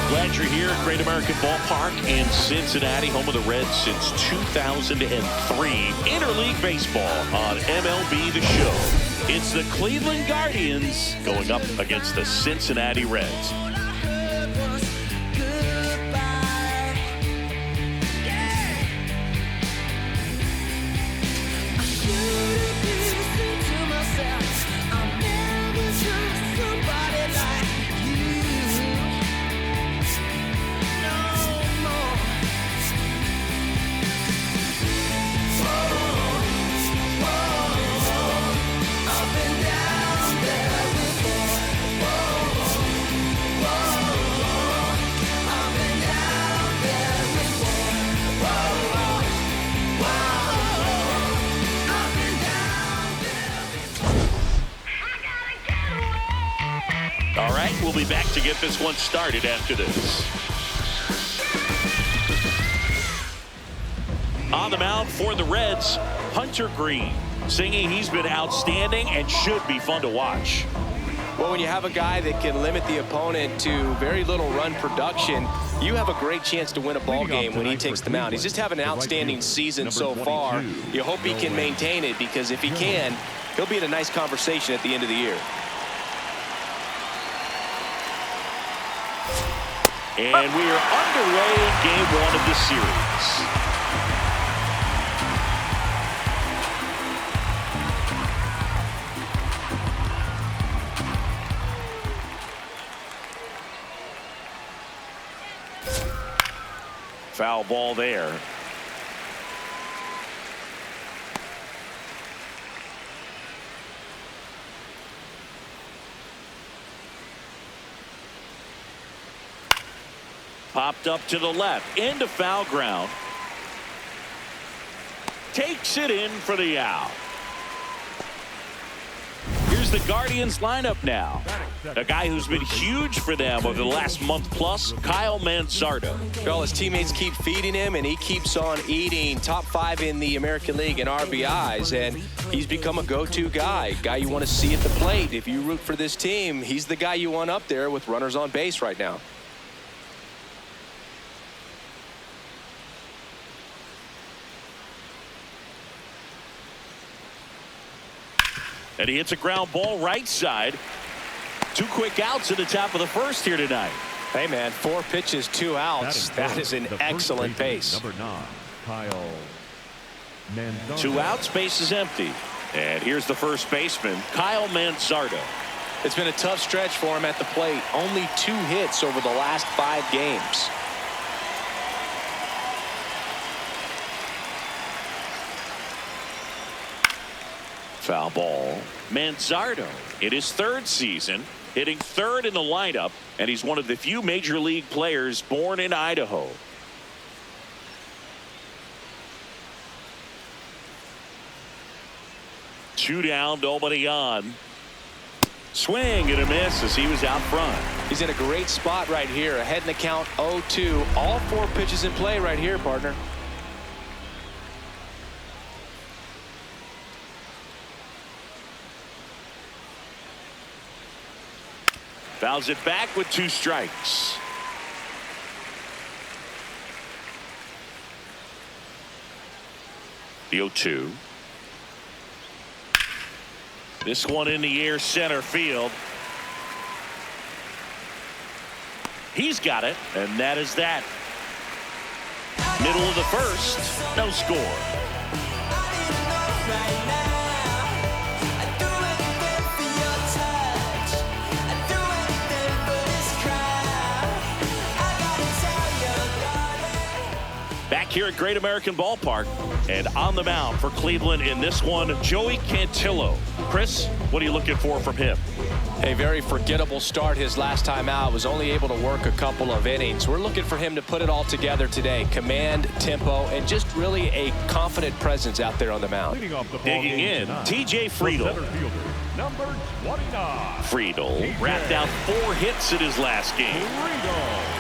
Glad you're here at Great American Ballpark in Cincinnati, home of the Reds since 2003. Interleague baseball on MLB The Show. It's the Cleveland Guardians going up against the Cincinnati Reds. All right, we'll be back to get this one started after this. On the mound for the Reds, Hunter Greene, singing he's been outstanding and should be fun to watch. Well, when you have a guy that can limit the opponent to very little run production, you have a great chance to win a ball game when he takes the mound. He's just having an outstanding season so far. You hope he can maintain it, because if he can, he'll be in a nice conversation at the end of the year. And we are underway in game one of the series. Foul ball there. Popped up to the left, into foul ground. Takes it in for the out. Here's the Guardians lineup now. A guy who's been huge for them over the last month plus, Kyle Manzardo. Well, his teammates keep feeding him, and he keeps on eating. Top 5 in the American League in RBIs, and he's become a go-to guy you want to see at the plate. If you root for this team, he's the guy you want up there with runners on base right now. And he hits a ground ball right side. 2 quick outs at the top of the first here tonight. Hey, man, 4 pitches, 2 outs. That is an excellent pace. Number 9, Kyle Manzardo. 2 outs, base is empty. And here's the first baseman, Kyle Manzardo. It's been a tough stretch for him at the plate. Only 2 hits over the last 5 games. Foul ball. Manzardo in his 3rd season, hitting 3rd in the lineup, and he's one of the few major league players born in Idaho. Two down, nobody on. Swing and a miss as he was out front. He's in a great spot right here. Ahead in the count 0-2. All 4 pitches in play right here, partner. Fouls it back with 2 strikes. The 0-2. This one in the air, center field. He's got it, and that is that. Middle of the first, no score. Back here at Great American Ballpark, and on the mound for Cleveland in this one, Joey Cantillo. Chris, what are you looking for from him? A very forgettable start his last time out. Was only able to work a couple of innings. We're looking for him to put it all together today. Command, tempo, and just really a confident presence out there on the mound. Digging in, TJ Friedl. number 29. Friedl wrapped out 4 hits in his last game. Friedl.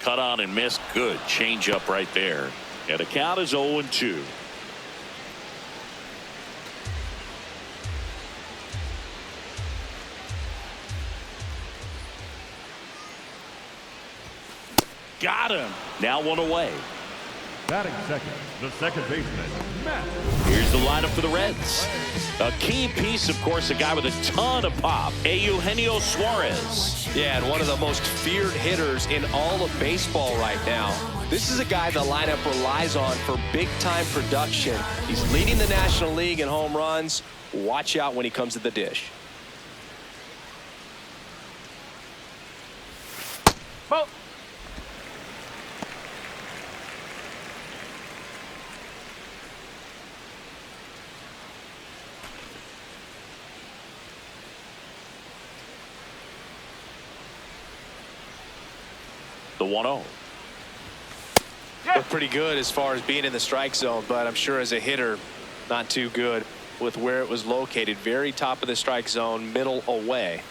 Cut on and missed. Good changeup right there. And the count is 0-2. Got him. Now 1 away. Batting second, the second baseman, Matt. Here's the lineup for the Reds. A key piece, of course, a guy with a ton of pop, Eugenio Suarez. Yeah, and one of the most feared hitters in all of baseball right now. This is a guy the lineup relies on for big-time production. He's leading the National League in home runs. Watch out when he comes to the dish. Bo. The 1-0. Looked pretty good as far as being in the strike zone, but I'm sure as a hitter, not too good with where it was located. Very top of the strike zone, middle away.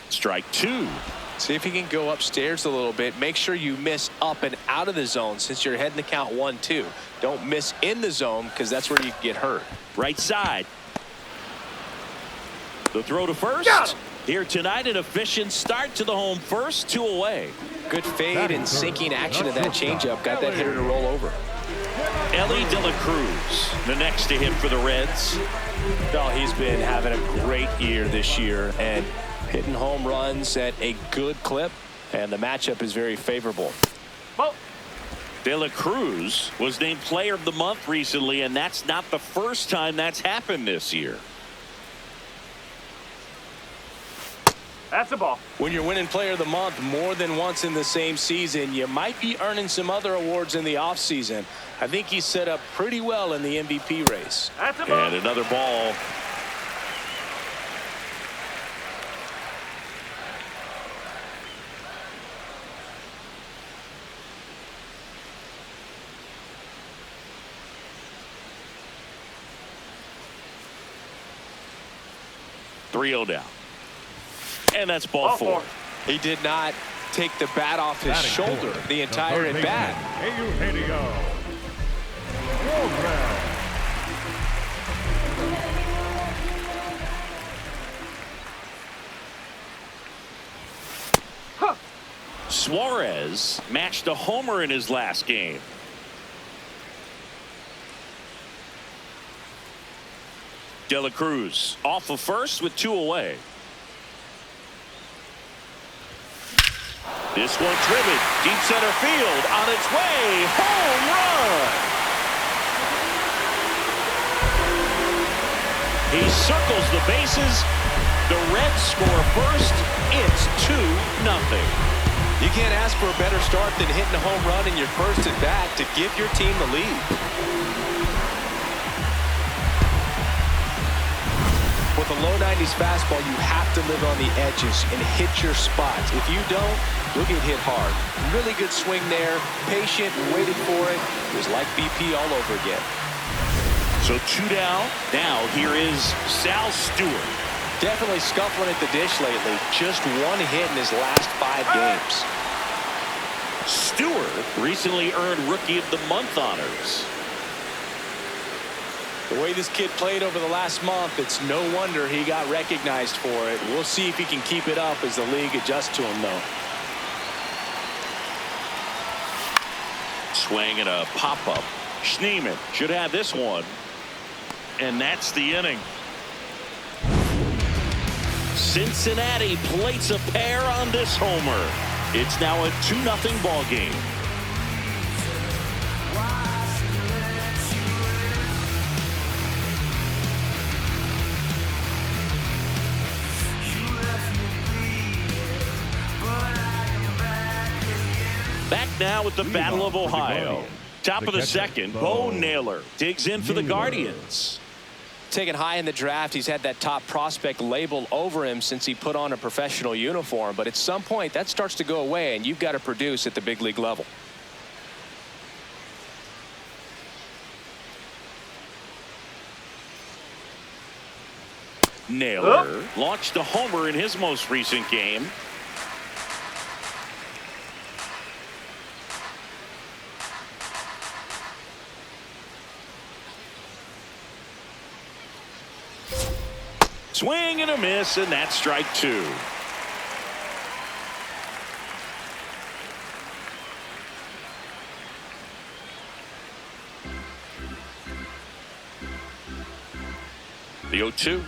Strike 2. See if he can go upstairs a little bit. Make sure you miss up and out of the zone since you're heading the count 1-2. Don't miss in the zone because that's where you get hurt. Right side. The throw to first. Here tonight, an efficient start to the home first, 2 away. Good fade and sinking action of that changeup. Got that hitter to roll over. Elly De La Cruz, the next to hit for the Reds. Well, he's been having a great year this year and hitting home runs at a good clip. And the matchup is very favorable. Bo. De La Cruz was named Player of the Month recently, and that's not the first time that's happened this year. That's a ball. When you're winning Player of the Month more than once in the same season, you might be earning some other awards in the offseason. I think he's set up pretty well in the MVP race. That's a ball. And another ball. Three-0 down. And that's ball 4. He did not take the bat off his shoulder the entire at bat. Eugenio Suarez matched a homer in his last game. De La Cruz off of first with 2 away. This one driven deep center field on its way. Home run. He circles the bases. The Reds score first. It's 2-0. You can't ask for a better start than hitting a home run in your first at bat to give your team the lead. With a low 90s fastball, you have to live on the edges and hit your spots. If you don't, you'll get hit hard. Really good swing there. Patient, waited for it. It was like BP all over again. So 2 down. Now here is Sal Stewart. Definitely scuffling at the dish lately. Just 1 hit in his last 5 games. Stewart recently earned Rookie of the Month honors. The way this kid played over the last month, it's no wonder he got recognized for it. We'll see if he can keep it up as the league adjusts to him, though. Swing and a pop-up. Schneeman should have this one. And that's the inning. Cincinnati plates a pair on this homer. It's now a 2-0 ball game. now with the Battle of Ohio. Top of the second, Bo Naylor digs in for the Guardians. Taken high in the draft, he's had that top prospect label over him since he put on a professional uniform. But at some point, that starts to go away, and you've got to produce at the big league level. Naylor launched a homer in his most recent game. Swing and a miss, and that's strike two. The 0-2.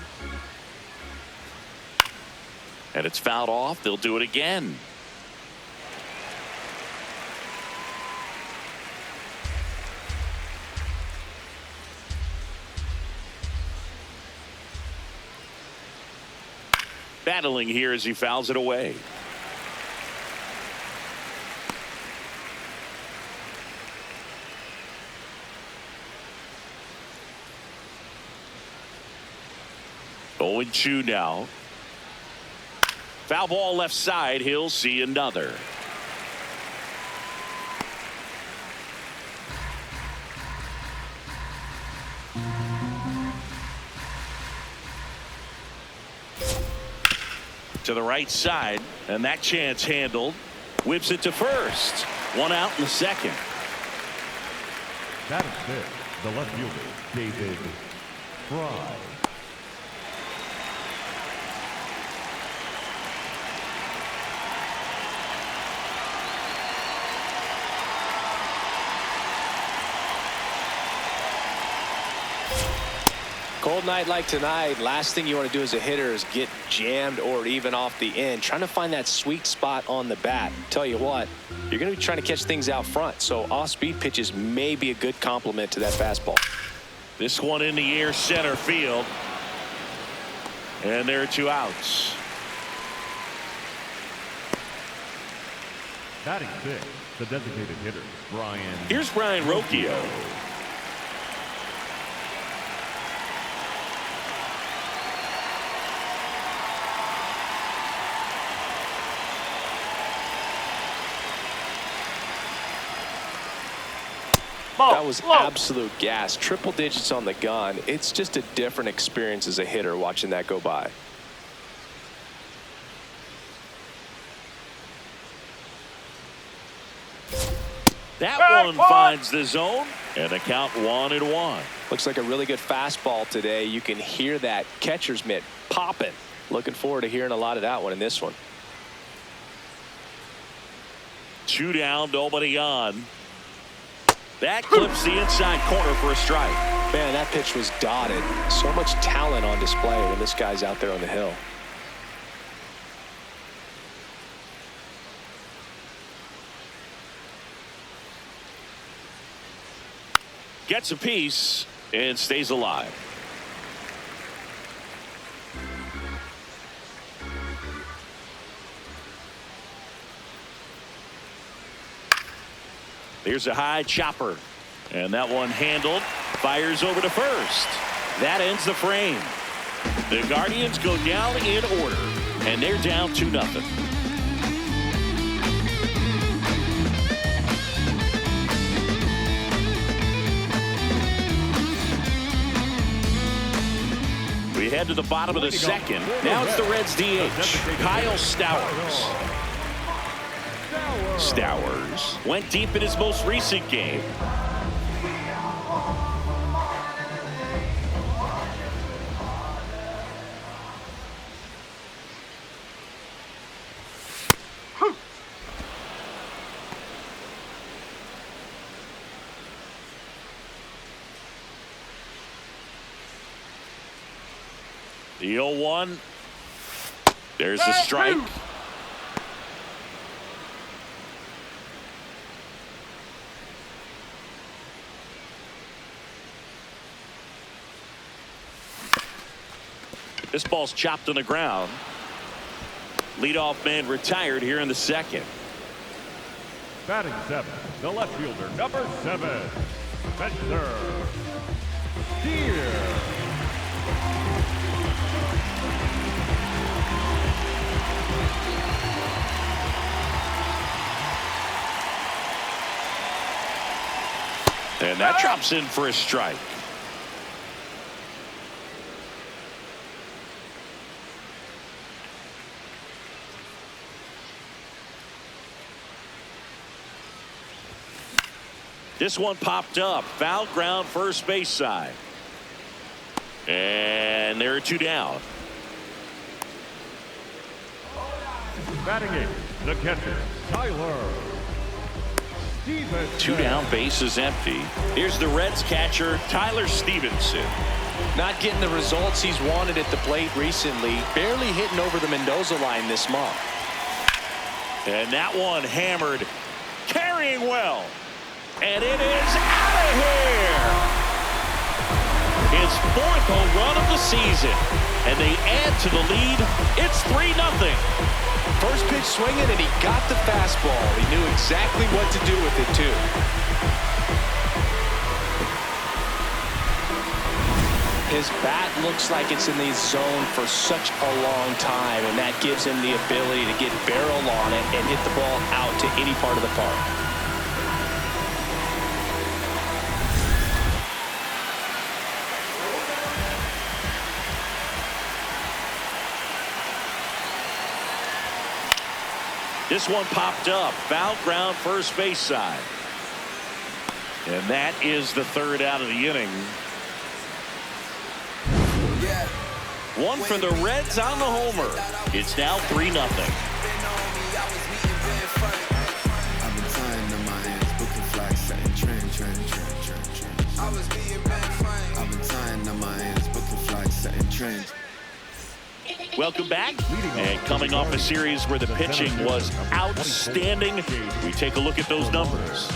And it's fouled off. They'll do it again. Battling here as he fouls it away. Oh, 0-2 now. Foul ball left side. He'll see another. To the right side, and that chance handled. Whips it to first. One out in the second. That is fifth, the left fielder, David Fry. Cold night like tonight, last thing you want to do as a hitter is get jammed or even off the end. Trying to find that sweet spot on the bat. Tell you what, you're going to be trying to catch things out front, so off-speed pitches may be a good complement to that fastball. This one in the air, center field. And there are two outs. Batting sixth, the designated hitter, Brayan. Here's Brayan Rocchio. That was absolute gas. Triple digits on the gun. It's just a different experience as a hitter watching that go by. That one finds the zone, and the count 1-1. Looks like a really good fastball today. You can hear that catcher's mitt popping. Looking forward to hearing a lot of that one in this one. 2 down, nobody on. That clips the inside corner for a strike. Man, that pitch was dotted. So much talent on display when this guy's out there on the hill. Gets a piece and stays alive. There's a high chopper, and that one handled. Fires over to first. That ends the frame. The Guardians go down in order, and they're down 2-0. We head to the bottom of the second. Now it's the Reds DH, Kyle Stowers. Stowers went deep in his most recent game. The 0-1. There's the strike. This ball's chopped on the ground. Leadoff man retired here in the second. Batting 7, the left fielder, number 7, Spencer Steer. And that drops in for a strike. This one popped up. Foul ground, first base side. And there are 2 down. Batting 8, the catcher, Tyler Stephenson. 2 down, base is empty. Here's the Reds catcher, Tyler Stephenson. Not getting the results he's wanted at the plate recently. Barely hitting over the Mendoza line this month. And that one hammered, carrying well. And it is out of here. His 4th home run of the season. And they add to the lead. It's 3-0. First pitch swinging, and he got the fastball. He knew exactly what to do with it, too. His bat looks like it's in the zone for such a long time, and that gives him the ability to get barrel on it and hit the ball out to any part of the park. This one popped up. Foul ground, first base side. And that is the 3rd out of the inning. One for the Reds on the homer. It's now 3-0. Welcome back. And coming off a series where the pitching was outstanding, we take a look at those numbers.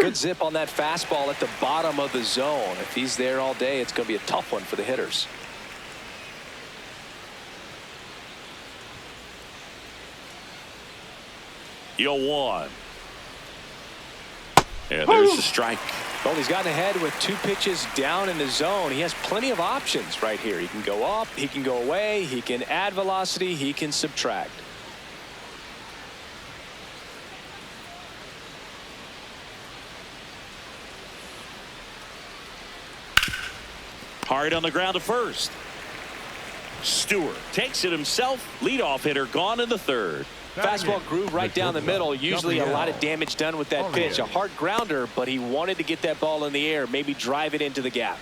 Good zip on that fastball at the bottom of the zone. If he's there all day, it's going to be a tough one for the hitters. Yo, 1. And there's the strike. Well, he's gotten ahead with 2 pitches down in the zone. He has plenty of options right here. He can go up, he can go away, he can add velocity, he can subtract. Hard on the ground to first. Stewart takes it himself. Leadoff hitter gone in the 3rd. Fastball groove right down the middle. Usually a lot of damage done with that pitch. A hard grounder, but he wanted to get that ball in the air, maybe drive it into the gap.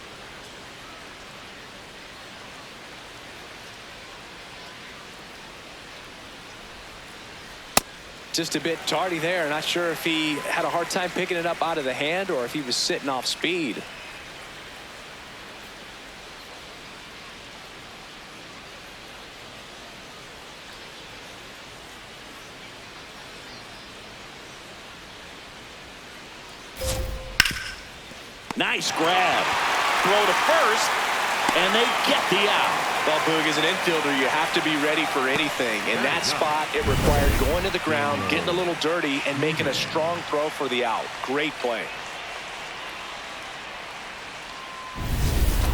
Just a bit tardy there. Not sure if he had a hard time picking it up out of the hand or if he was sitting off speed. Nice grab. Throw to first, and they get the out. Well, Boog, as an infielder, you have to be ready for anything. In that spot, it required going to the ground, getting a little dirty, and making a strong throw for the out. Great play.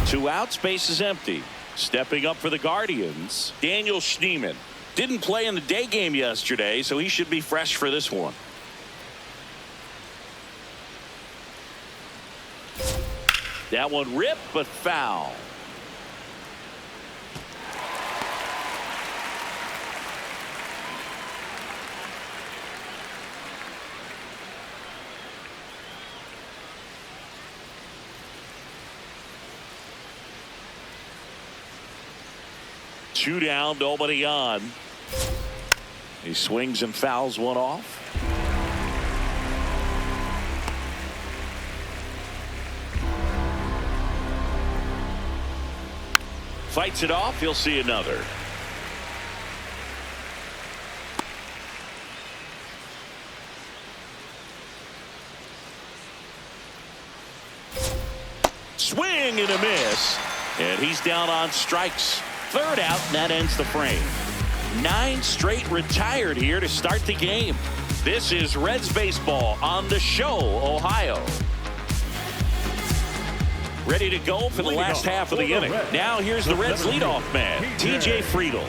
2 outs, base is empty. Stepping up for the Guardians, Daniel Schneeman. Didn't play in the day game yesterday, so he should be fresh for this one. That one ripped, but foul. Two down, nobody on. He swings and fouls one off. Fights it off. He'll see another. Swing and a miss. And he's down on strikes. Third out, and that ends the frame. 9 straight retired here to start the game. This is Reds baseball on the show, Ohio. Ready to go for the last half of the inning. Now here's the Reds leadoff man, TJ Friedl.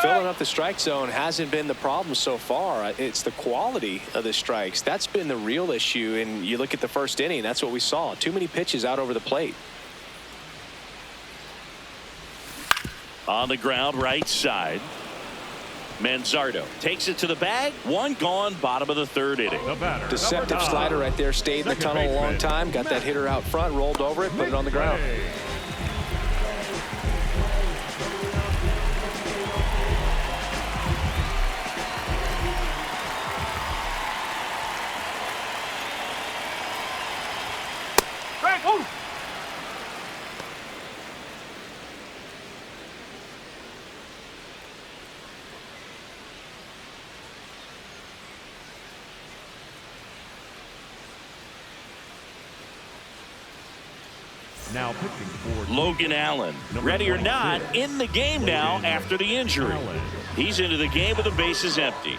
Filling up the strike zone hasn't been the problem so far. It's the quality of the strikes. That's been the real issue. And you look at the first inning, that's what we saw. Too many pitches out over the plate. On the ground, right side. Manzardo takes it to the bag. One gone, bottom of the third inning. Deceptive slider right there. Stayed in the tunnel a long time. Got that hitter out front, rolled over it, put it on the ground. Now pitching for Logan Allen, ready or not, in the game now after the injury. He's into the game with the bases empty.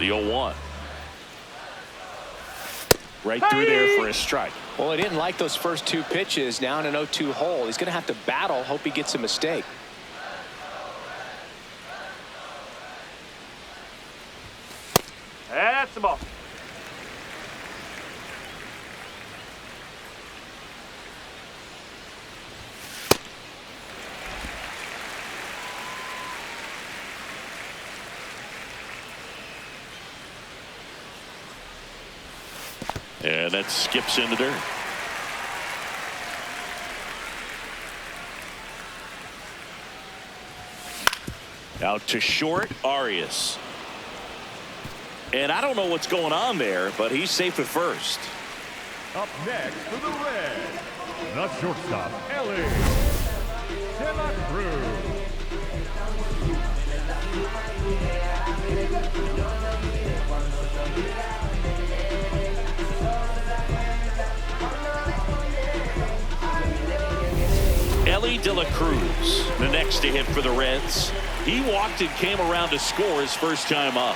The 0-1. Right through there for a strike. Well, he didn't like those first 2 pitches. Now in an 0-2 hole. He's going to have to battle. Hope he gets a mistake. That's the ball. And that skips into dirt. Out to short, Aries. And I don't know what's going on there, but he's safe at first. Up next for the Reds, the shortstop, Elly De La Cruz. Elly De La Cruz, the next to hit for the Reds. He walked and came around to score his first time up.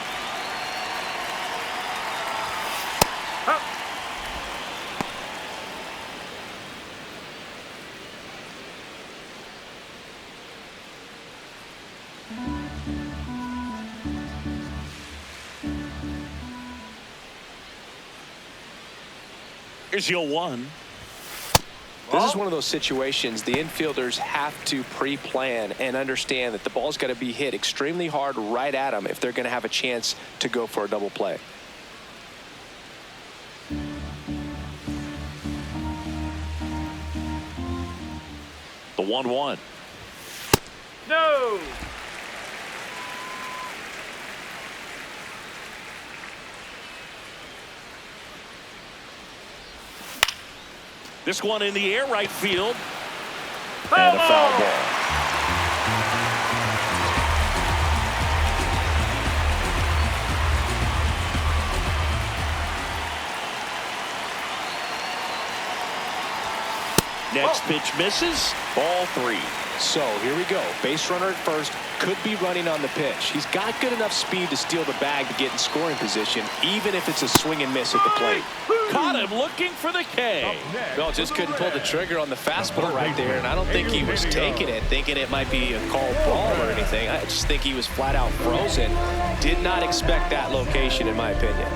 Here's your 1. This is one of those situations the infielders have to pre-plan and understand that the ball's got to be hit extremely hard right at them if they're going to have a chance to go for a double play. The 1-1. No. This one in the air, right field. And a foul ball. Next pitch misses. Ball 3. So here we go. Base runner at first. Could be running on the pitch. He's got good enough speed to steal the bag to get in scoring position, even if it's a swing and miss at the plate. Caught him looking for the K. Well, just couldn't pull the trigger on the fastball right there, and I don't think he was taking it, thinking it might be a called ball or anything. I just think he was flat out frozen. Did not expect that location, in my opinion.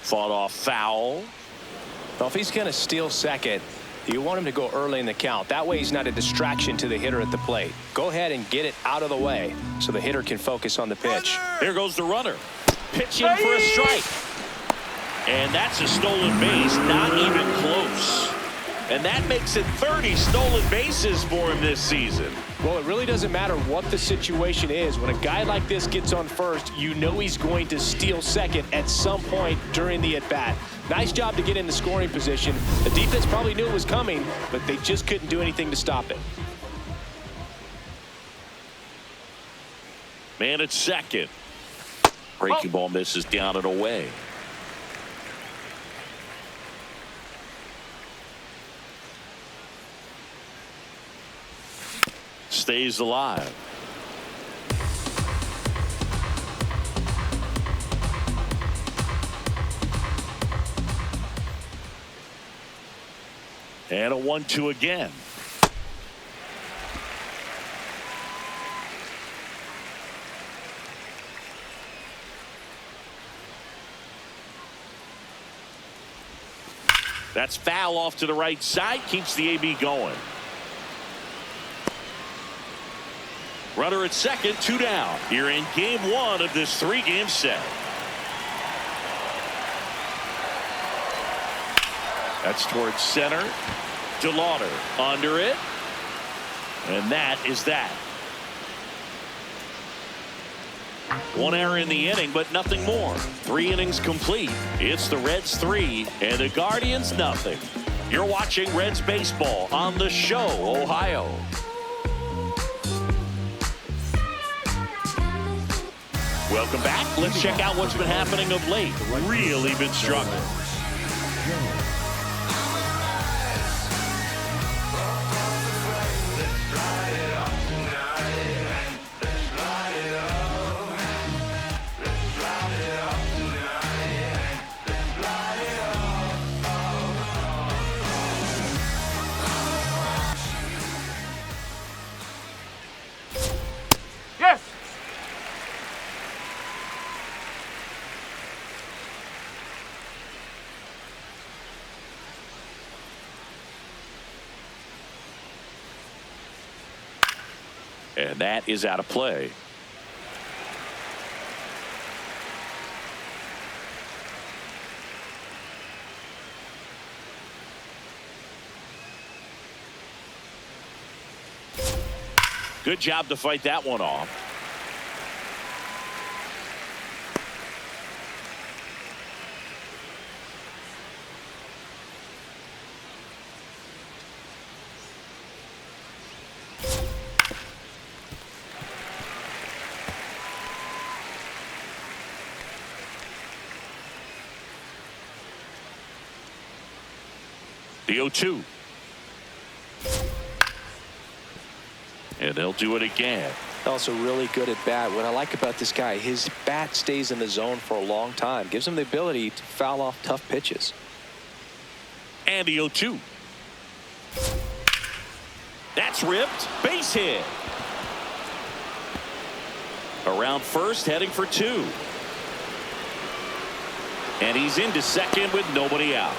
Fought off foul. Well, if he's going to steal second, You want him to go early in the count. That way he's not a distraction to the hitter at the plate. Go ahead and get it out of the way so the hitter can focus on the pitch. Here goes the runner. Pitching for a strike. And that's a stolen base. Not even close. And that makes it 30 stolen bases for him this season. Well, it really doesn't matter what the situation is. When a guy like this gets on first, you know he's going to steal second at some point during the at-bat. Nice job to get in the scoring position. The defense probably knew it was coming, but they just couldn't do anything to stop it. Man at second. Breaking ball misses down and away. Stays alive. And a 1-2 again. That's foul off to the right side. Keeps the AB going. Runner at second, 2 down. You're in game 1 of this 3-game set. That's towards center. DeLauter under it. And that is that. 1 error in the inning, but nothing more. 3 innings complete. It's the Reds 3 and the Guardians nothing. You're watching Reds baseball on The Show, Ohio. Welcome back. Let's check out what's been happening of late. Really been struggling. Yes. And that is out of play. Good job to fight that one off. The 0-2. And they'll do it again. Also really good at bat. What I like about this guy, his bat stays in the zone for a long time. Gives him the ability to foul off tough pitches. And the 0-2. That's ripped. Base hit. Around first, heading for 2. And he's into second with nobody out.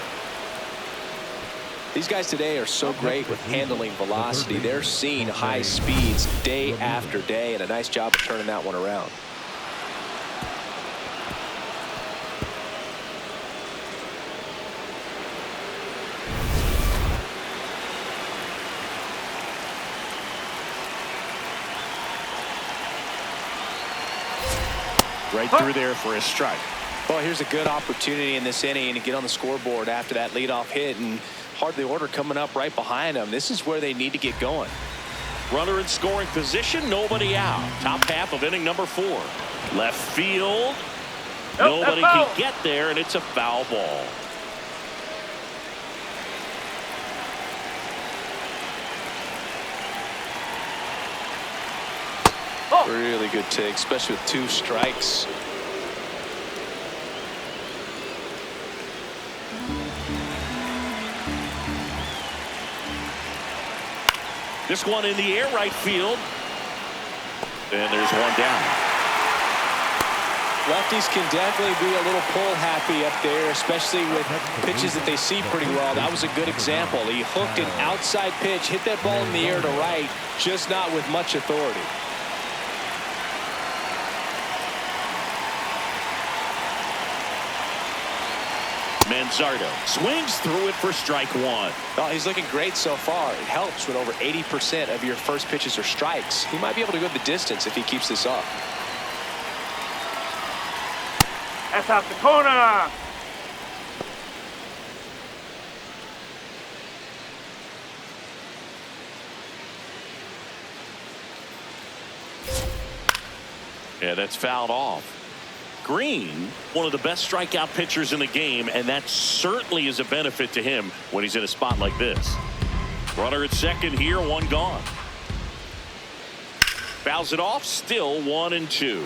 These guys today are so great with handling velocity. They're seeing high speeds day after day, and a nice job of turning that one around. Right through there for a strike. Well, here's a good opportunity in this inning to get on the scoreboard after that leadoff hit, and hardly order coming up right behind them. This is where they need to get going. Runner in scoring position, nobody out. Top half of inning number 4. Left field. Nobody can get there, and it's a foul ball. Really good take, especially with 2 strikes. This one in the air, right field. And there's one down. Lefties can definitely be a little pull happy up there, especially with pitches that they see pretty well. That was a good example. He hooked an outside pitch, hit that ball in the air to right, just not with much authority. Manzardo swings through it for strike one. Oh, he's looking great so far. It helps when over 80% of your first pitches are strikes. He might be able to go the distance if he keeps this up. That's out the corner. Yeah, that's fouled off. Greene, one of the best strikeout pitchers in the game, and that certainly is a benefit to him when he's in a spot like this. Runner at second here, one gone. Fouls it off, still 1-2.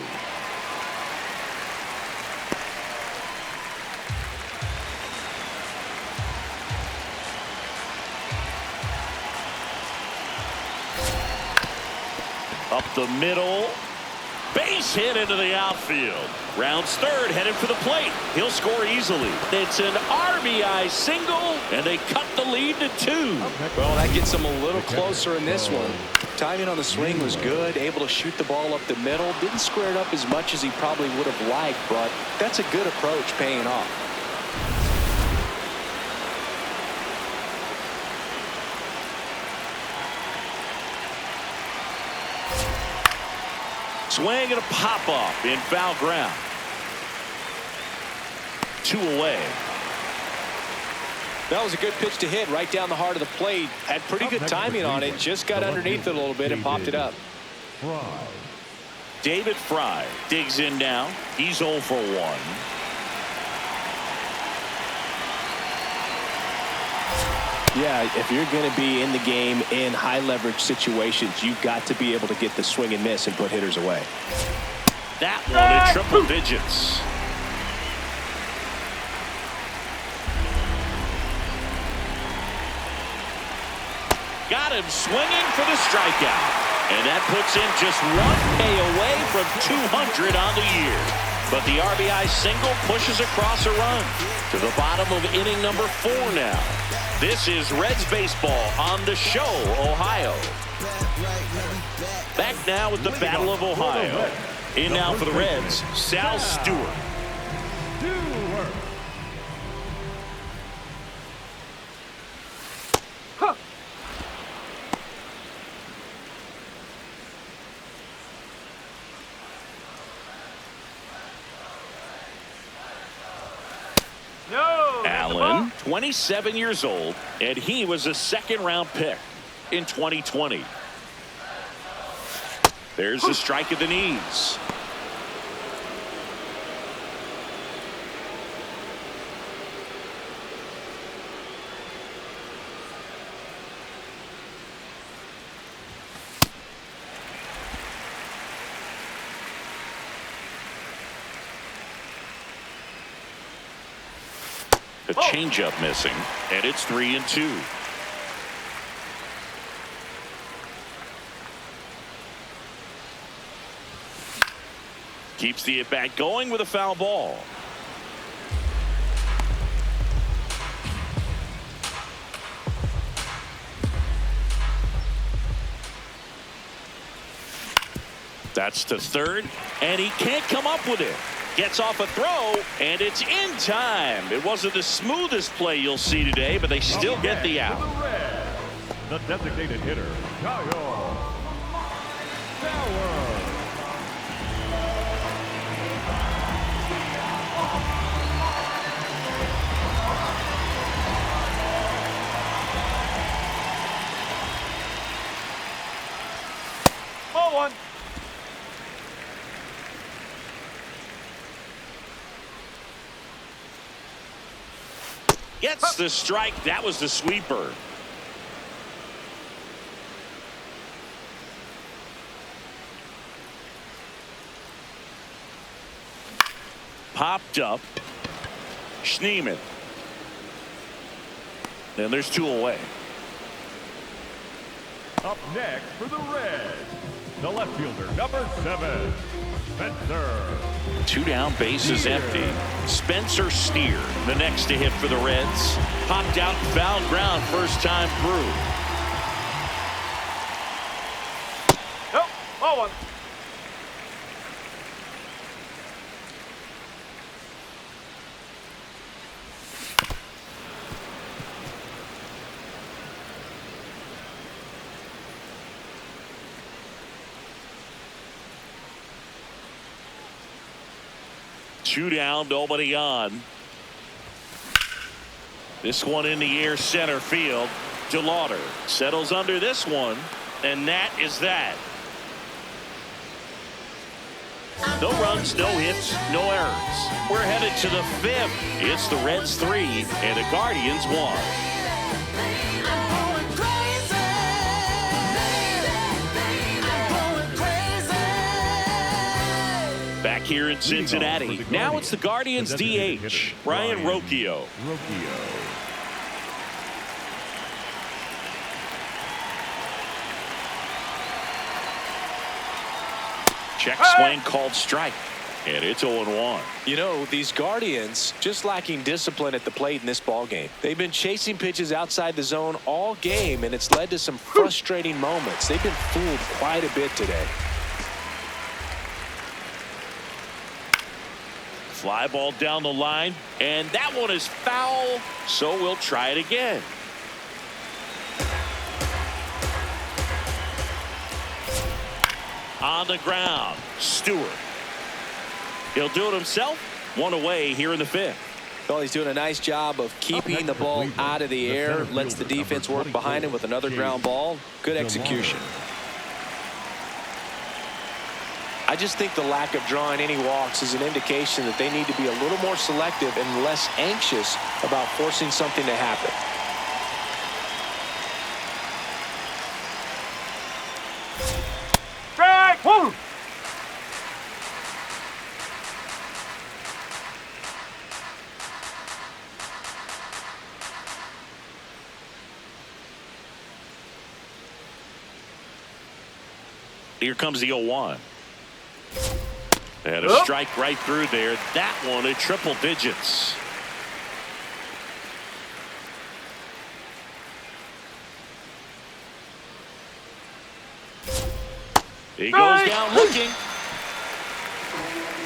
Up the middle. Base hit into the outfield. Rounds third, headed for the plate. He'll score easily. It's an RBI single, and they cut the lead to 2. Well, that gets them a little closer in this one. Timing on the swing was good, able to shoot the ball up the middle. Didn't square it up as much as he probably would have liked, but that's a good approach paying off. Swing and a pop-up in foul ground. 2 away. That was a good pitch to hit right down the heart of the plate. Had pretty good timing on it. Just got underneath it a little bit and popped it up. David Fry digs in now. He's 0 for 1. Yeah, if you're going to be in the game in high leverage situations, you've got to be able to get the swing and miss and put hitters away. That one in triple digits. Got him swinging for the strikeout. And that puts him just 1K away from 200 on the year. But the RBI single pushes across a run to the bottom of inning number 4 now. This is Reds baseball on the show, Ohio. Back now with the Battle of Ohio. In now for the Reds, Sal Stewart. Allen, 27 years old, and he was a second-round pick in 2020. There's a strike at the knees. A changeup missing, and it's 3-2. Keeps the at-bat going with a foul ball. That's to third, and he can't come up with it. Gets off a throw, and it's in time. It wasn't the smoothest play you'll see today, but they still get the out. The designated hitter, Kyle Stowers. Ball 1. Gets the strike. That was the sweeper. Popped up. Schneeman. And there's 2 away. Up next for the Reds, the left fielder, number 7, Spencer. 2 down, bases empty. Spencer Steer, the next to hit for the Reds. Popped out, foul ground, first time through. Nope, ball one. Two down, nobody on. This one in the air, center field. DeLauter settles under this one, and that is that. No runs, no hits, no errors. We're headed to the 5th. It's the Reds 3 and the Guardians 1. Back here in Cincinnati. Now it's the Guardians DH, Brayan Rocchio. Check swing called strike. And it's 0-1. You know, these Guardians just lacking discipline at the plate in this ball game. They've been chasing pitches outside the zone all game, and it's led to some frustrating moments. They've been fooled quite a bit today. Fly ball down the line, and that one is foul, so we'll try it again. On the ground, Stewart. He'll do it himself. One away here in the 5th. Well, he's doing a nice job of keeping the ball out of the air, lets the defense work behind him with another ground ball. Good execution. I just think the lack of drawing any walks is an indication that they need to be a little more selective and less anxious about forcing something to happen. Strike! Woo! Here comes the 0-1. And a strike right through there. That one at triple digits. He goes down looking.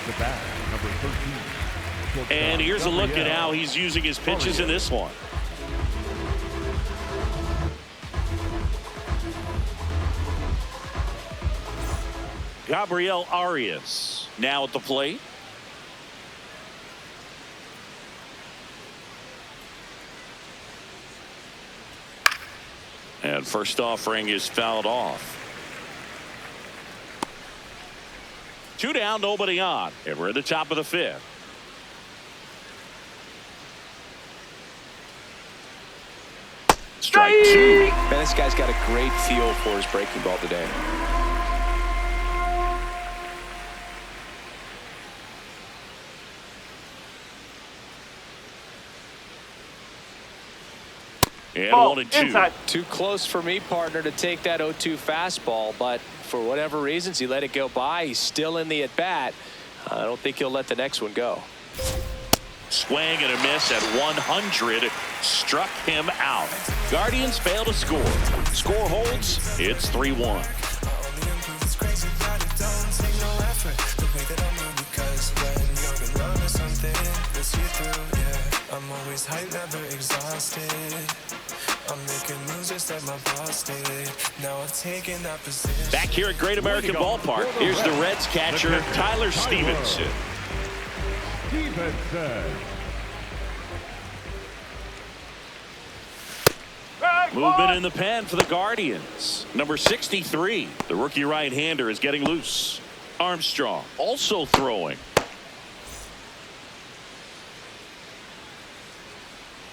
The bat, number 13. And here's a look at how he's using his pitches in this one. Gabriel Aries now at the plate. And first offering is fouled off. 2 down, nobody on. And we're at the top of the 5th. Strike 2. Man, this guy's got a great feel for his breaking ball today. And Ball 1-2. inside. Too close for me, partner, to take that 0-2 fastball, but for whatever reasons he let it go by. He's still in the at-bat. I don't think he'll let the next one go. Swing and a miss at 100. Struck him out. Guardians fail to score. Score holds. It's 3-1. I'm always hyped, never exhausted. I'm making moves just like my boss did. Now I'm taking that position. Back here at Great American Ballpark, here's the Reds catcher, Tyler Stephenson. Movement in the pen for the Guardians. Number 63, the rookie right-hander, is getting loose. Armstrong also throwing.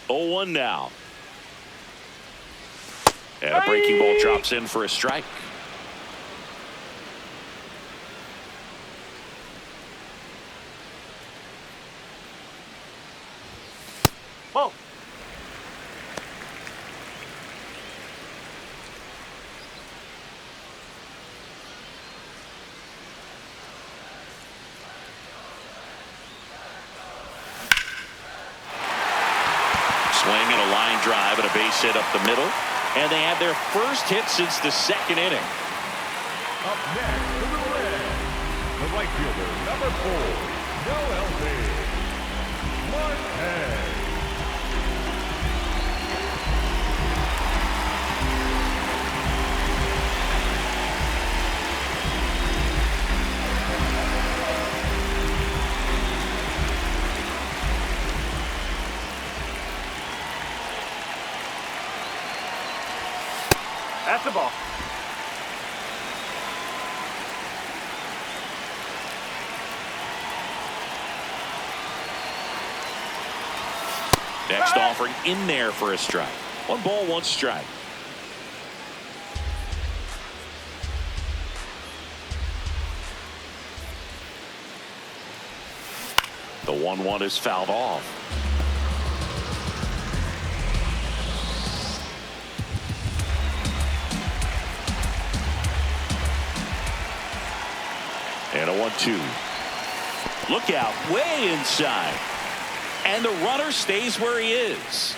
0-1 now. And a breaking ball drops in for a strike. Ball. Swing and a line drive and a base hit up the middle. And they had their first hit since the second inning. Up next for the Reds, the right fielder, number 4, Noelvi Marte. That's the ball. Next offering in there for a strike. 1 ball, 1 strike. The 1-1 is fouled off. And a 1-2. Look out, way inside. And the runner stays where he is.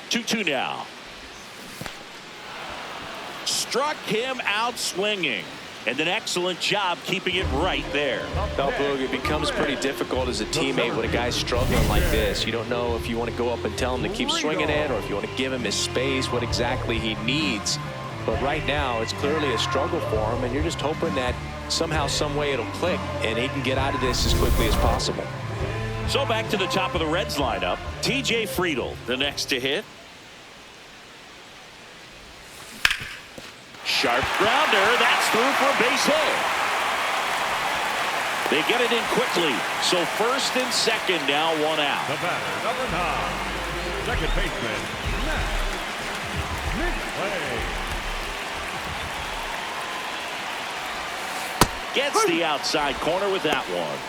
Two now. Struck him out swinging. And an excellent job keeping it right there. Well, Boog, it becomes pretty difficult as a teammate when a guy's struggling like this. You don't know if you want to go up and tell him to keep swinging it or if you want to give him his space, what exactly he needs. But right now, it's clearly a struggle for him, and you're just hoping that somehow, some way it'll click, and he can get out of this as quickly as possible. So back to the top of the Reds lineup. TJ Friedl, the next to hit. Sharp grounder. That's through for a base hit. They get it in quickly. So first and second now, 1 out. The batter, number 9, second baseman, Matt McLain. Gets the outside corner with that one.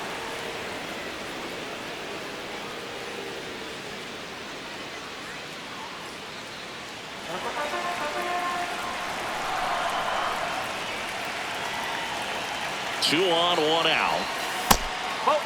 Two on, 1 out. Bo.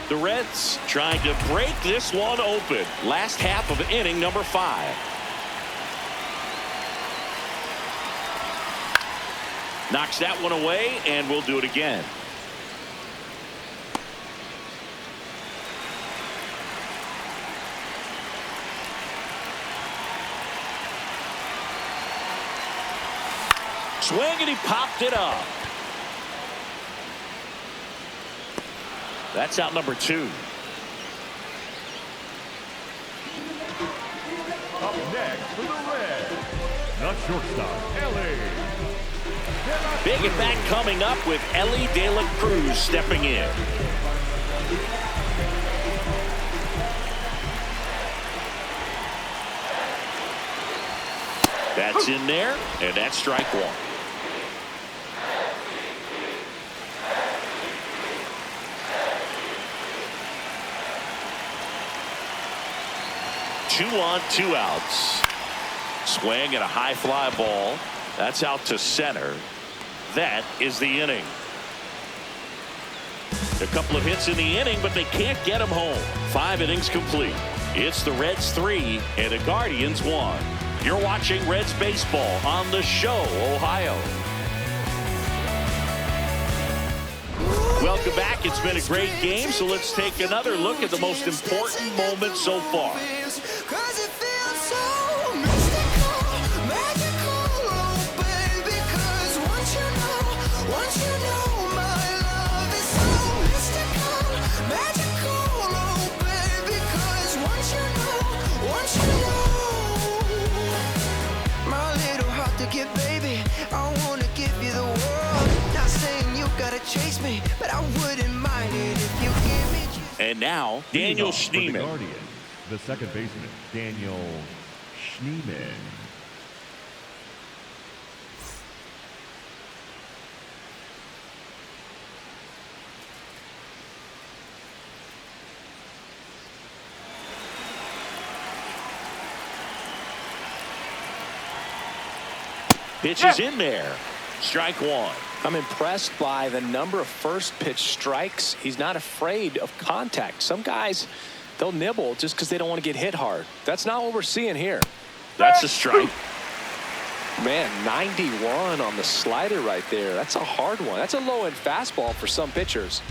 The Reds trying to break this one open. Last half of inning number 5. Knocks that one away, and we'll do it again. Swing, and he popped it up. That's out number 2. Up next for the Reds, the shortstop, Elly De La Cruz. Big at bat coming up with Elly De La Cruz stepping in. That's in there, and that's strike 1. Two on, 2 outs. Swing and a high fly ball. That's out to center. That is the inning. A couple of hits in the inning, but they can't get him home. 5 innings complete. It's the Reds 3 and the Guardians 1. You're watching Reds baseball on The Show, Ohio. Welcome back. It's been a great game, so let's take another look at the most important moment so far. Baby, I wanna give you the world. Not saying you gotta chase me, but I wouldn't mind it if you give me. And now, Daniel Schneeman. The Guardians, the second baseman, Daniel Schneeman. Pitch is in there. Strike one. I'm impressed by the number of first pitch strikes. He's not afraid of contact. Some guys, they'll nibble just because they don't want to get hit hard. That's not what we're seeing here. That's a strike. Man, 91 on the slider right there. That's a hard one. That's a low-end fastball for some pitchers.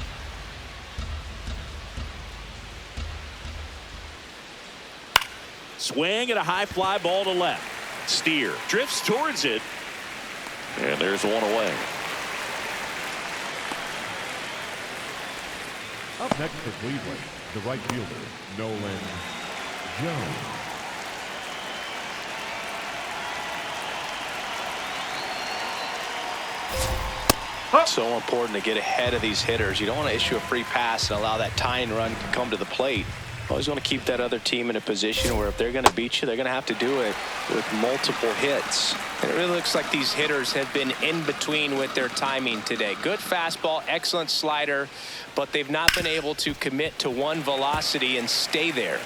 Swing and a high fly ball to left. Steer drifts towards it. And there's one away. Up next for Cleveland, the right fielder, Nolan Jones. So important to get ahead of these hitters. You don't want to issue a free pass and allow that tying run to come to the plate. Always want to keep that other team in a position where if they're going to beat you, they're going to have to do it with multiple hits. And it really looks like these hitters have been in between with their timing today. Good fastball, excellent slider, but they've not been able to commit to one velocity and stay there.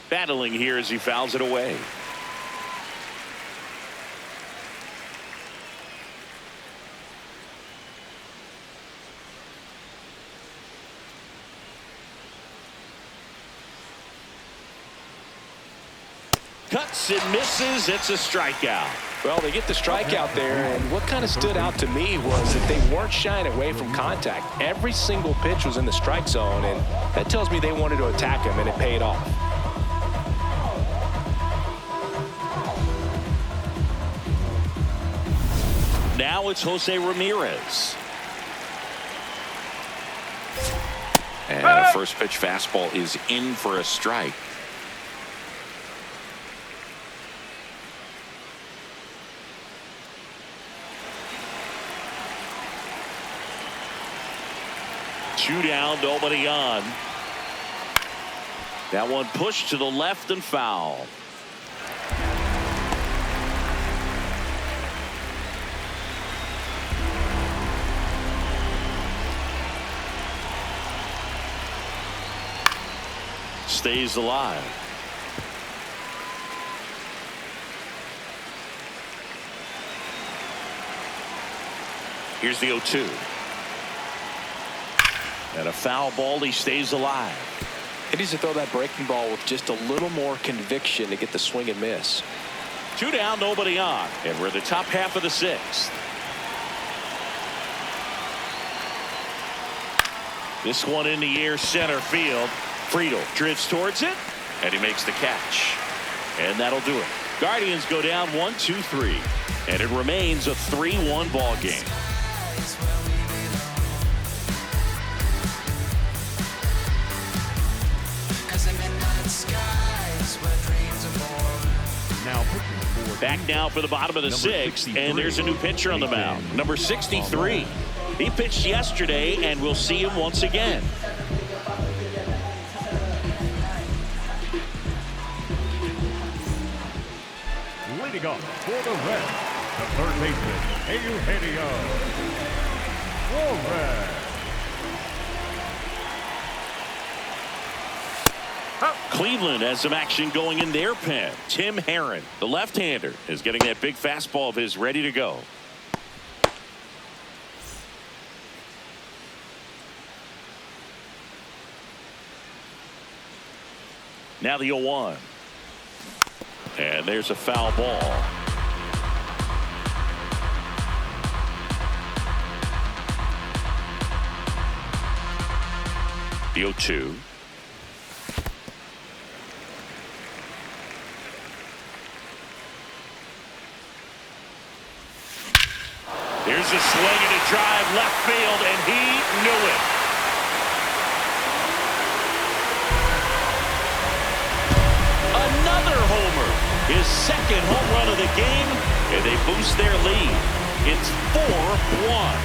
Battling here as he fouls it away. Cuts and misses. It's a strikeout. Well, they get the strikeout there, and what kind of stood out to me was that they weren't shying away from contact. Every single pitch was in the strike zone, and that tells me they wanted to attack him, and it paid off. Now it's Jose Ramirez. And a first pitch fastball is in for a strike. Two down, nobody on. That one pushed to the left and foul. Stays alive. Here's the 0-2. And a foul ball. He stays alive. He needs to throw that breaking ball with just a little more conviction to get the swing and miss. Two down, nobody on. And we're in the top half of the sixth. This one in the air, center field. Friedl drifts towards it, and he makes the catch. And that'll do it. Guardians go down 1-2-3. And it remains a 3-1 ball game. Back now for the bottom of the sixth, and there's a new pitcher on the mound. Number 63. He pitched yesterday, and we'll see him once again. Leading up for the Reds, the third baseman, Eugenio Suarez. Cleveland has some action going in their pen. Tim Herron, the left-hander, is getting that big fastball of his ready to go. Now the 0-1. And there's a foul ball. The 0-2. Here's a swing and a drive left field, and he knew it. his second home run of the game, and they boost their lead. It's 4-1.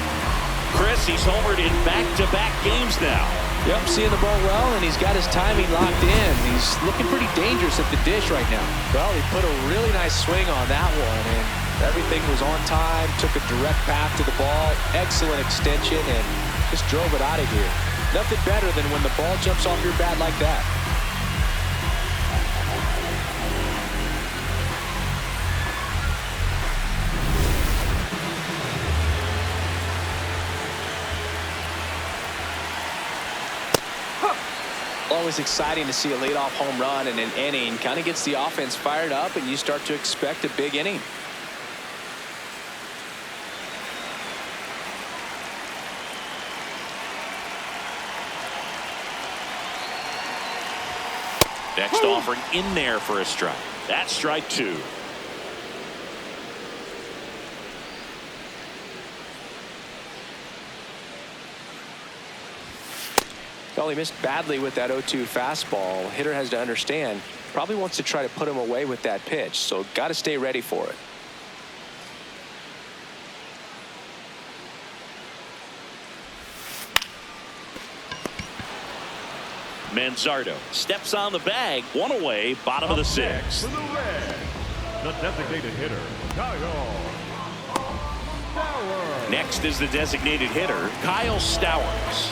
Chris, he's homered in back-to-back games now. Yep, seeing the ball well, and he's got his timing locked in. He's looking pretty dangerous at the dish right now. Well, he put a really nice swing on that one, and everything was on time, took a direct path to the ball, excellent extension, and just drove it out of here. Nothing better than when the ball jumps off your bat like that. Always exciting to see a leadoff home run in an inning. Kind of gets the offense fired up, and you start to expect a big inning. Next offering in there for a strike. That's strike 2. Well, he missed badly with that 0-2 fastball. Hitter has to understand, probably wants to try to put him away with that pitch, so got to stay ready for it. Manzardo steps on the bag, 1 away, bottom of the 6th. For the Reds, the designated hitter, Kyle Stowers. Next is the designated hitter, Kyle Stowers.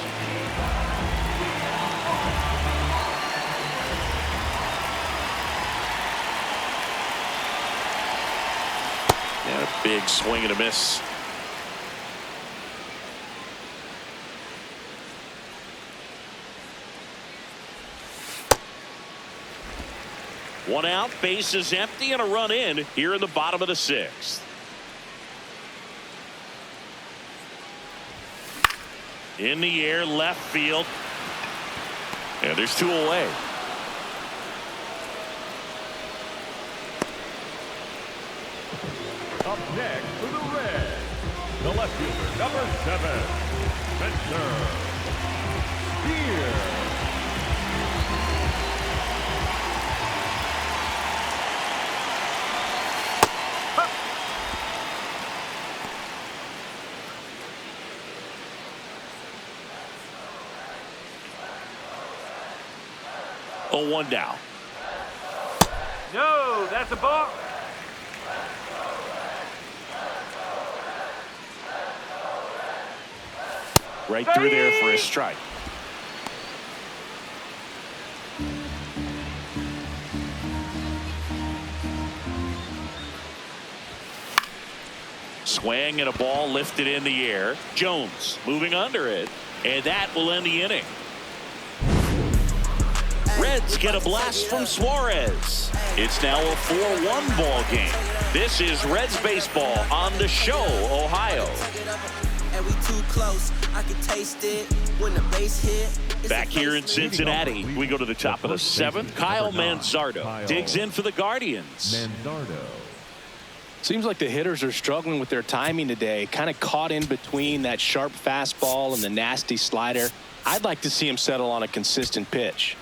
And a big swing and a miss. One out, bases empty, and a run in here in the bottom of the 6th. In the air, left field. And there's 2 away. Up next for the Reds, the left fielder, number 7, Spencer Steer. Oh, 1 down. No, that's a ball. Right through there for a strike. Swing and a ball lifted in the air. Jones moving under it, and that will end the inning. Reds get a blast from Suarez. It's now a 4-1 ball game. This is Reds baseball on the show, Ohio. And we too close. I can taste it when the bass hit. Back here in Cincinnati, we go to the top of the 7th. Kyle Manzardo digs in for the Guardians. Manzardo. Seems like the hitters are struggling with their timing today. Kind of caught in between that sharp fastball and the nasty slider. I'd like to see him settle on a consistent pitch.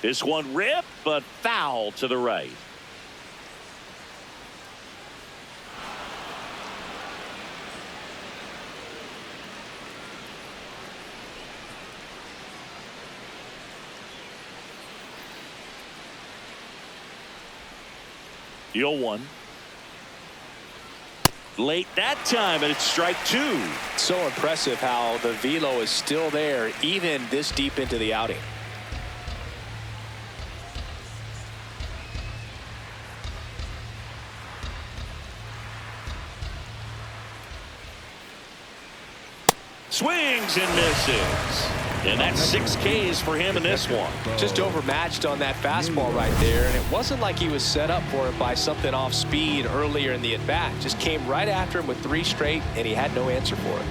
This one ripped, but foul to the right. The 0-1. Late that time, and it's strike 2. So impressive how the velo is still there even this deep into the outing. Swings and misses. And that's 6 Ks for him in this one. Just overmatched on that fastball right there, and it wasn't like he was set up for it by something off speed earlier in the at-bat. Just came right after him with 3 straight, and he had no answer for it.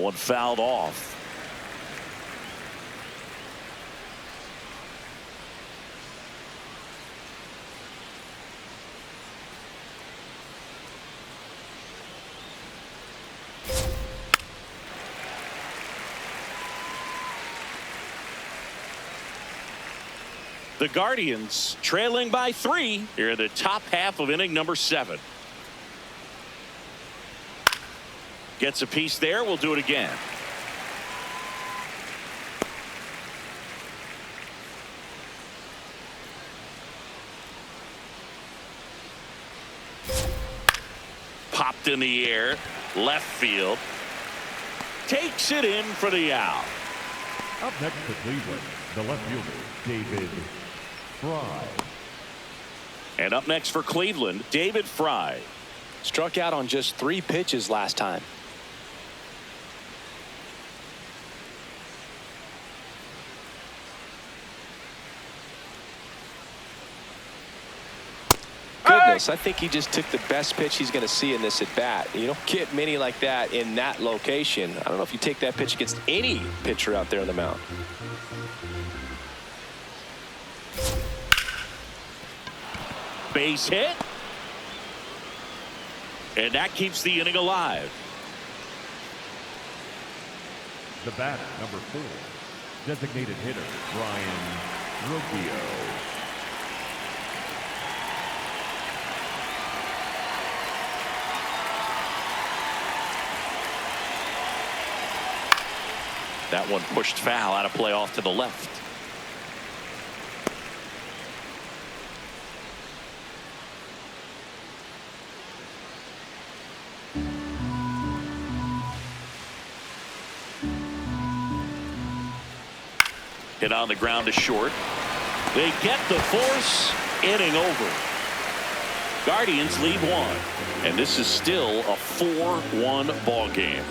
one fouled off. The Guardians trailing by 3 here in the top half of inning number 7. Gets a piece there. We'll do it again. Popped in the air. Left field. Takes it in for the out. Up next for Cleveland, the left fielder, David Fry. And up next for Cleveland, David Fry. Struck out on just 3 pitches last time. Goodness, I think he just took the best pitch he's going to see in this at bat. You don't get many like that in that location. I don't know if you take that pitch against any pitcher out there on the mound. Base hit. And that keeps the inning alive. The batter, number 4, designated hitter, Brayan Rocchio. That one pushed foul out of play off to the left. Hit on the ground to short. They get the force. Inning over. Guardians lead 1. And this is still a 4-1 ball game.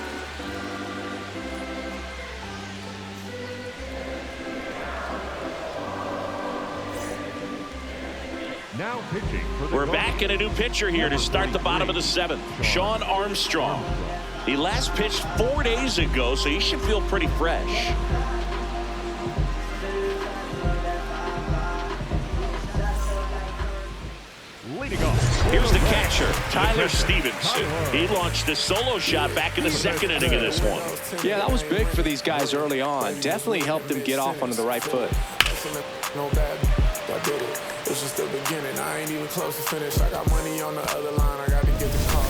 Now pitching for the We're back in a new pitcher here to start the bottom of the 7th. Shawn Armstrong. He last pitched 4 days ago, so he should feel pretty fresh. Leading off. Here's the catcher, Tyler Stephenson. He launched a solo shot back in the 2nd inning of this one. Yeah, that was big for these guys early on. Definitely helped them get off onto the right foot. No bad, I did it. It's just the beginning. I ain't even close to finish. I got money on the other line. I got to get the call.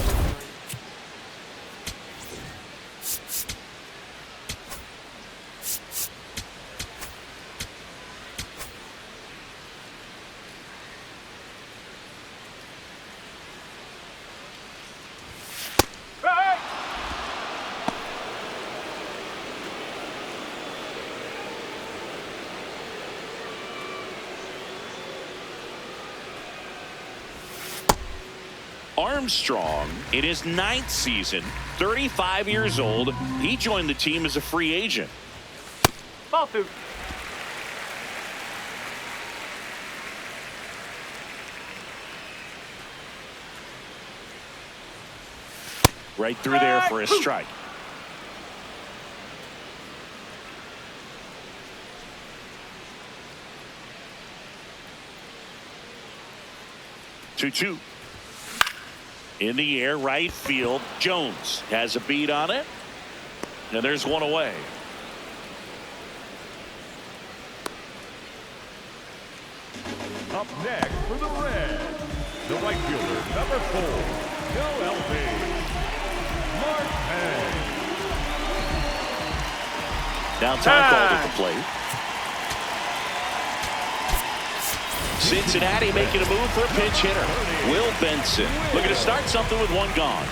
Armstrong, in his 9th season, 35 years old, he joined the team as a free agent. Ball 2. Right through there for a strike. Two. In the air, right field. Jones has a beat on it. And there's one away. Up next for the Reds, the right fielder, number 4, Noelvi Marte. Now time called at the plate. Cincinnati making a move for a pinch hitter. Will Benson looking to start something with 1 gone.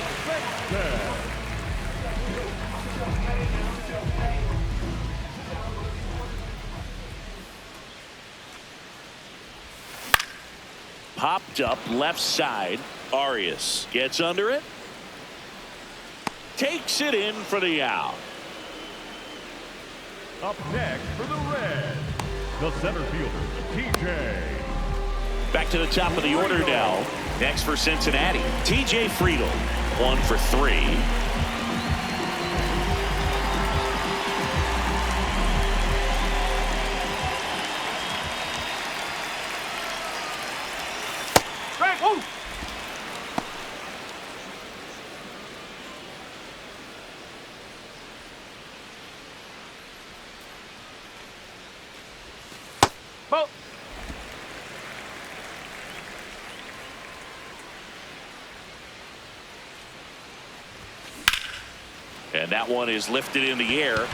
Popped up left side. Aries gets under it. Takes it in for the out. Up next for the Reds, the center fielder, TJ. Back to the top of the order now. Next for Cincinnati, TJ Friedl, 1 for 3. Oh. Vogt. And that one is lifted in the air.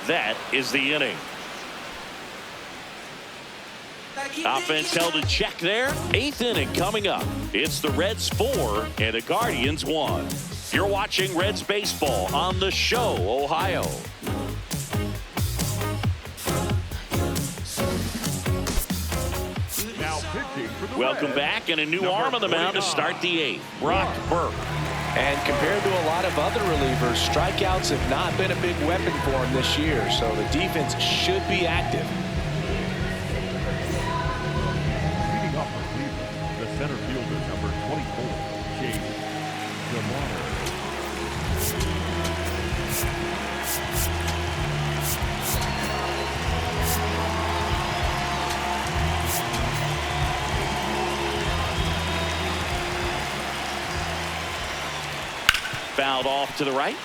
That is the inning. Offense held in check there. 8th inning coming up. It's the Reds 4 and the Guardians 1. You're watching Reds baseball on The Show, Ohio. Now pitching for the Welcome Reds, back, and a new arm on the mound to start the 8th. Brock Burke. And compared to a lot of other relievers, strikeouts have not been a big weapon for him this year, so the defense should be active. leading up for Cleveland, the center fielder, number 24, Chase DeLauter. Fouled off to the right.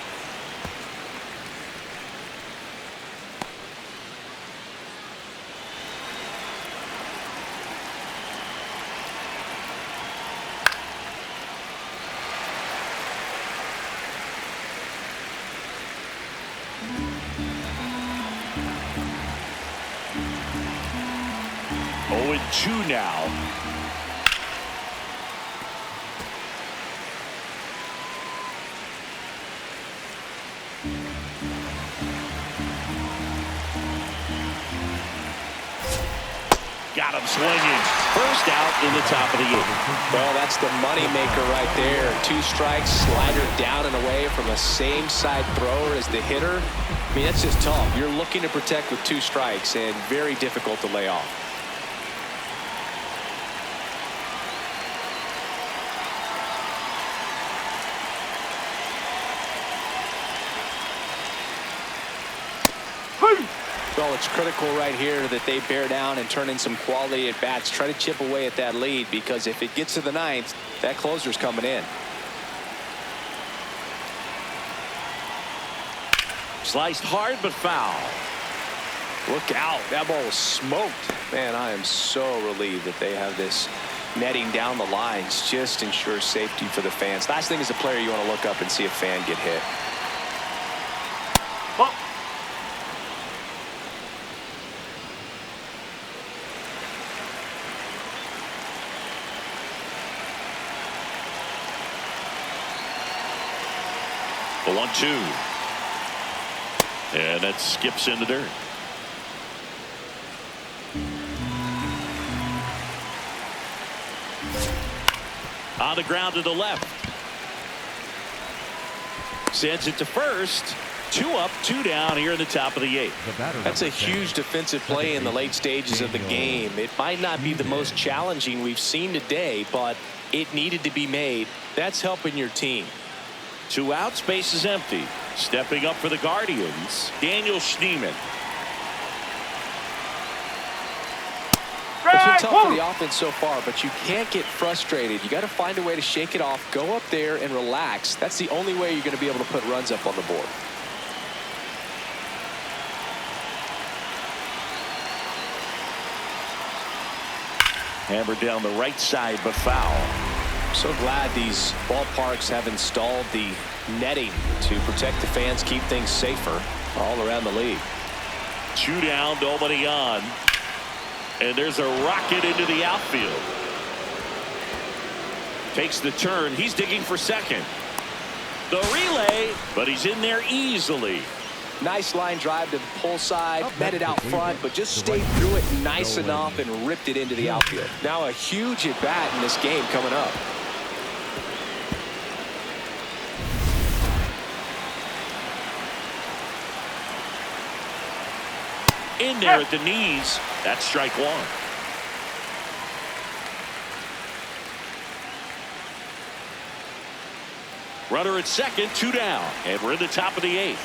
Oh, and 2 now. Got him swinging. First out in the top of the 8th. Well, that's the money maker right there. 2 strikes, slider down and away from a same side thrower as the hitter. I mean, that's just tough. You're looking to protect with 2 strikes and very difficult to lay off. Well, it's critical right here that they bear down and turn in some quality at bats. Try to chip away at that lead, because if it gets to the 9th, that closer's coming in. Sliced hard but foul. Look out. That ball was smoked. Man, I am so relieved that they have this netting down the lines. Just ensures safety for the fans. Last thing as a player, you want to look up and see a fan get hit. Oh. The 1-2. And that skips in the dirt. On the ground to the left. Sends it to first. 2 up, 2 down here in the top of the 8th. That's a huge defensive play in the late stages of the game. It might not be the most challenging we've seen today, but it needed to be made. That's helping your team. 2 outs, base is empty. Stepping up for the Guardians, Daniel Schneeman. It's been tough for the offense so far, but you can't get frustrated. You got to find a way to shake it off, go up there and relax. That's the only way you're going to be able to put runs up on the board. Hammered down the right side, but foul. So glad these ballparks have installed the netting to protect the fans, keep things safer all around the league. 2 down, nobody on. And there's a rocket into the outfield. Takes the turn. He's digging for second. The relay, but he's in there easily. Nice line drive to the pull side, met it out front, but just stayed through it nice enough and ripped it into the outfield. Now a huge at bat in this game coming up. In there at the knees. That's strike 1. Runner at second, 2 down, and we're in the top of the 8th.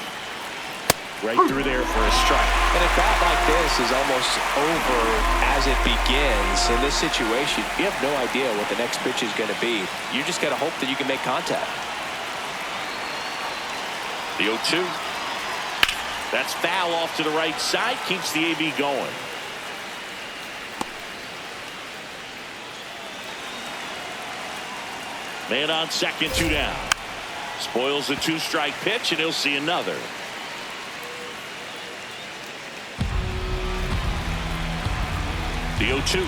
Right through there for a strike. And a bat like this is almost over as it begins. In this situation, you have no idea what the next pitch is going to be. You just got to hope that you can make contact. The 0-2. That's foul off to the right side. Keeps the AB going. Man on second, 2 down. Spoils the 2-strike pitch, and he'll see another. The 0-2.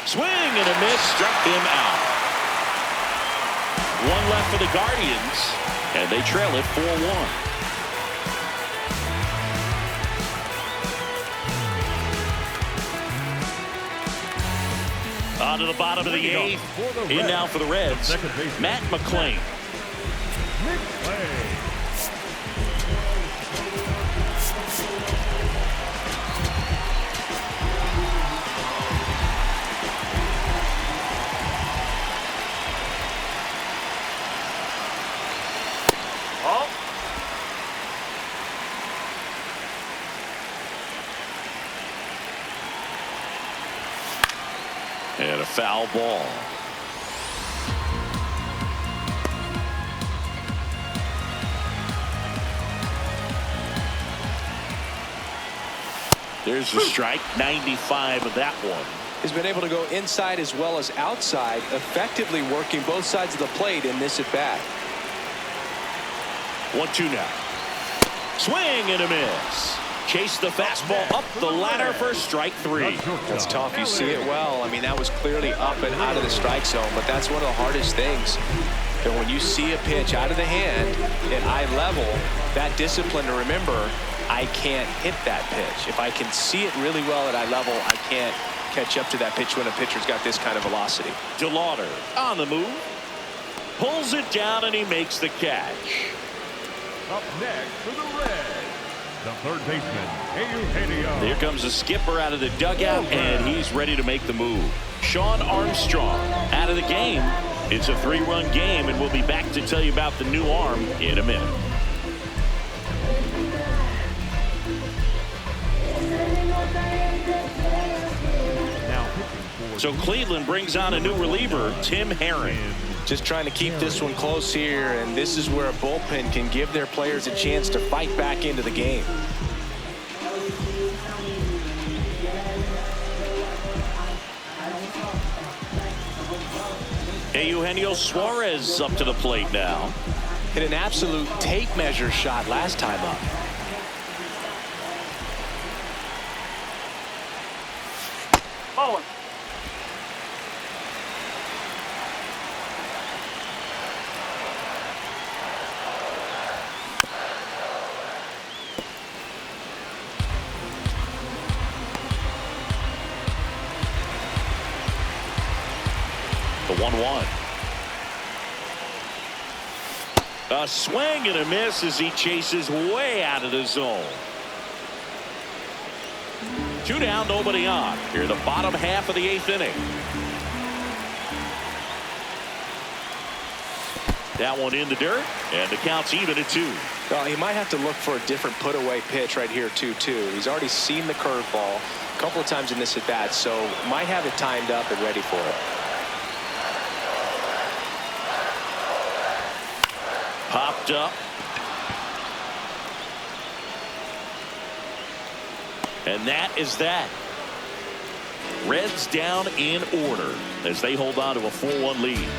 Swing and a miss, struck him out. One left for the Guardians, and they trail it 4-1. On to the bottom of the 8th. In now for the Reds, Matt McLain. And a foul ball. There's the strike. 95 of that one. He's been able to go inside as well as outside, effectively working both sides of the plate in this at bat. 1-2 now. Swing and a miss. Chase the fastball up the ladder for strike 3. That's tough. You see it well. I mean, that was clearly up and out of the strike zone, but that's one of the hardest things. And when you see a pitch out of the hand at eye level, that discipline to remember, I can't hit that pitch. If I can see it really well at eye level, I can't catch up to that pitch when a pitcher's got this kind of velocity. DeLauter on the move. Pulls it down and he makes the catch. Up next for the Reds, the third baseman, Eugenio. Here comes the skipper out of the dugout, and he's ready to make the move. Sean Armstrong out of the game. It's a 3-run game, and we'll be back to tell you about the new arm in a minute. So Cleveland brings on a new reliever, Tim Herring. Just trying to keep this one close here, and this is where a bullpen can give their players a chance to fight back into the game. Eugenio Suarez up to the plate now. Hit an absolute tape measure shot last time up. Bowling. The 1-1. A swing and a miss as he chases way out of the zone. 2 down, nobody on. Here in the bottom half of the 8th inning. That one in the dirt, and the count's even at 2. Well, he might have to look for a different put-away pitch right here, 2-2. He's already seen the curveball a couple of times in this at-bat, so might have it timed up and ready for it. Popped up. And that is that. Reds down in order as they hold on to a 4-1 lead.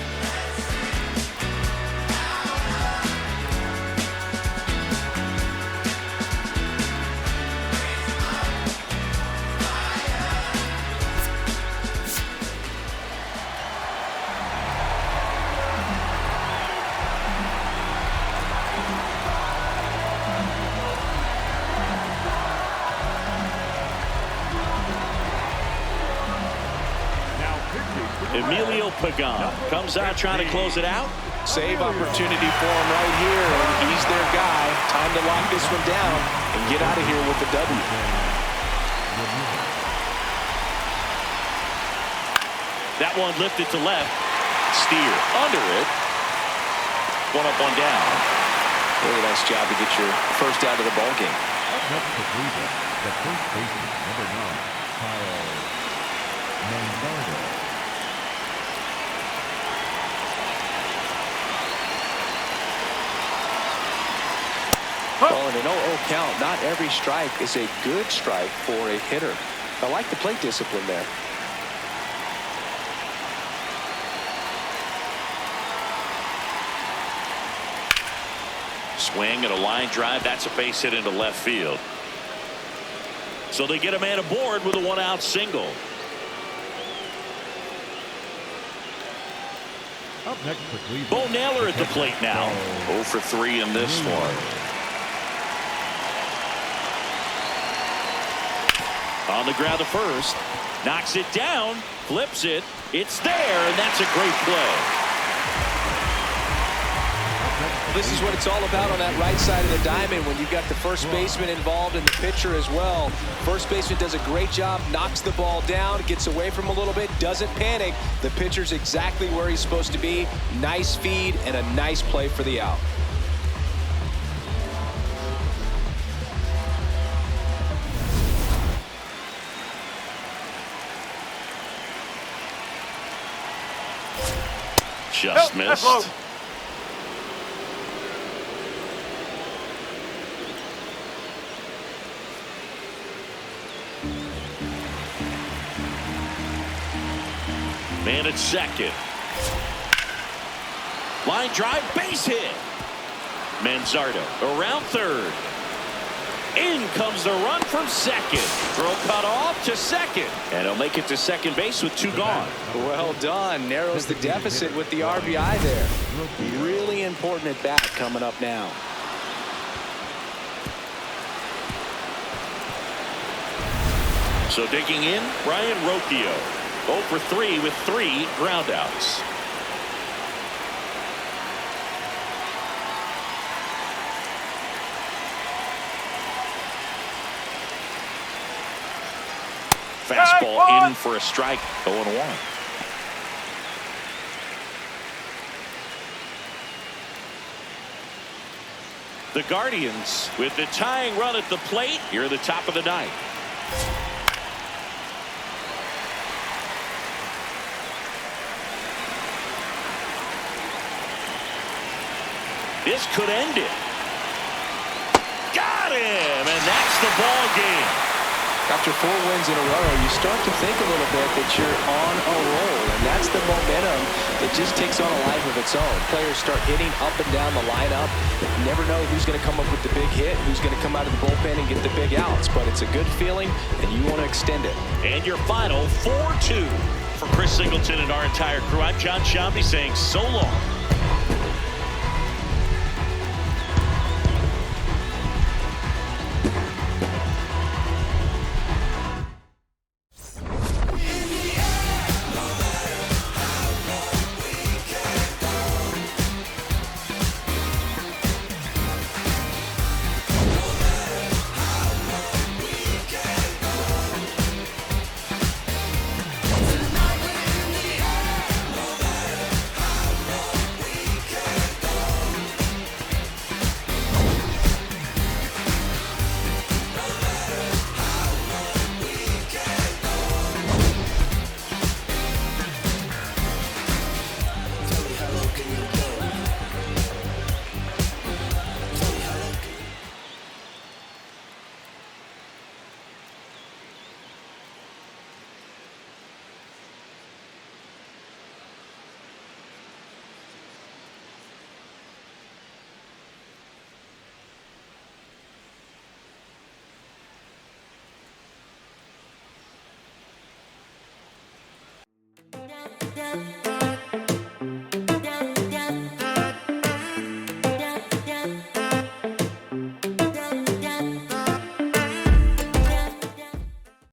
Emilio Pagan comes out trying to close it out. Save opportunity for him right here, and he's their guy. Time to lock this one down and get out of here with the W. That one lifted to left. Steer under it. One up, one down. Really nice job to get your first out of the ball game. Next to Cleveland, the first baseman, number 9, Kyle Manzardo. Well, in an 0-0 count, not every strike is a good strike for a hitter. I like the plate discipline there. Swing and a line drive. That's a base hit into left field. So they get a man aboard with a 1-out single. Up next for Cleveland, Bo Naylor at the plate now. 0 for 3 in this one. On the ground to first. Knocks it down. Flips it. It's there, and that's a great play. This is what it's all about on that right side of the diamond when you've got the first baseman involved and the pitcher as well. First baseman does a great job, knocks the ball down, gets away from a little bit, doesn't panic. The pitcher's exactly where he's supposed to be. Nice feed and a nice play for the out. Just missed. Man at second. Line drive, base hit. Manzardo around third. In comes the run from second. Throw cut off to second. And he'll make it to second base with 2 gone. Well done. Narrows the deficit with the RBI there. Really important at bat coming up now. So digging in, Brayan Rocchio. 0 for 3 with 3 groundouts. Fastball in for a strike. 0-1. The Guardians with the tying run at the plate here at the top of the 9th. This could end it. Got him, and that's the ball game. After 4 wins in a row, you start to think a little bit that you're on a roll, and that's the momentum that just takes on a life of its own. Players start hitting up and down the lineup. You never know who's going to come up with the big hit, who's going to come out of the bullpen and get the big outs, but it's a good feeling, and you want to extend it. And your final 4-2 for Chris Singleton and our entire crew. I'm John Shambi saying so long.